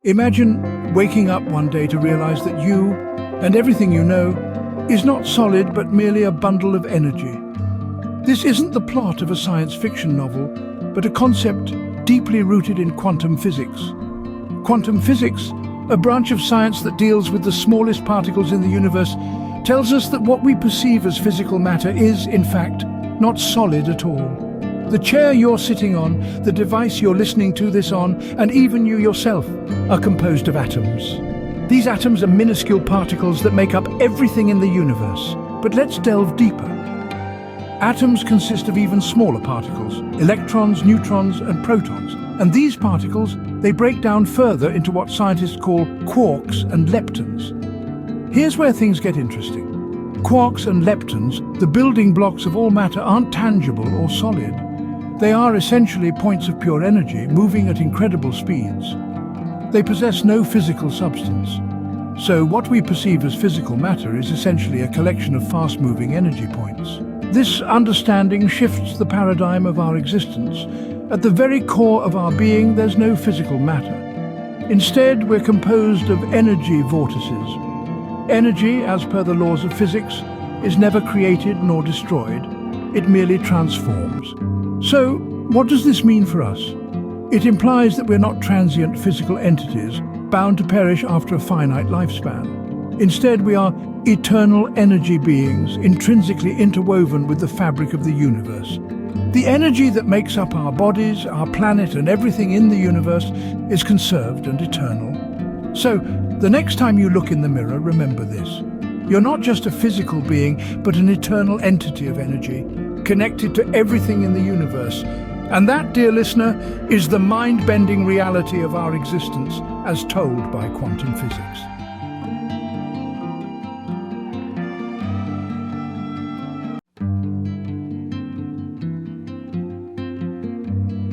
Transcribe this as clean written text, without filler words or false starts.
Imagine waking up one day to realize that you, and everything you know, is not solid but merely a bundle of energy. This isn't the plot of a science fiction novel, but a concept deeply rooted in quantum physics. Quantum physics, a branch of science that deals with the smallest particles in the universe, tells us that what we perceive as physical matter is, in fact, not solid at all. The chair you're sitting on, the device you're listening to this on, and even you yourself are composed of atoms. These atoms are minuscule particles that make up everything in the universe. But let's delve deeper. Atoms consist of even smaller particles, electrons, neutrons, and protons. And these particles, they break down further into what scientists call quarks and leptons. Here's where things get interesting. Quarks and leptons, the building blocks of all matter, aren't tangible or solid. They are essentially points of pure energy, moving at incredible speeds. They possess no physical substance. So what we perceive as physical matter is essentially a collection of fast-moving energy points. This understanding shifts the paradigm of our existence. At the very core of our being, there's no physical matter. Instead, we're composed of energy vortices. Energy, as per the laws of physics, is never created nor destroyed. It merely transforms. So, what does this mean for us? It implies that we're not transient physical entities, bound to perish after a finite lifespan. Instead, we are eternal energy beings, intrinsically interwoven with the fabric of the universe. The energy that makes up our bodies, our planet, and everything in the universe is conserved and eternal. So, the next time you look in the mirror, remember this. You're not just a physical being, but an eternal entity of energy, connected to everything in the universe. And that, dear listener, is the mind-bending reality of our existence as told by quantum physics.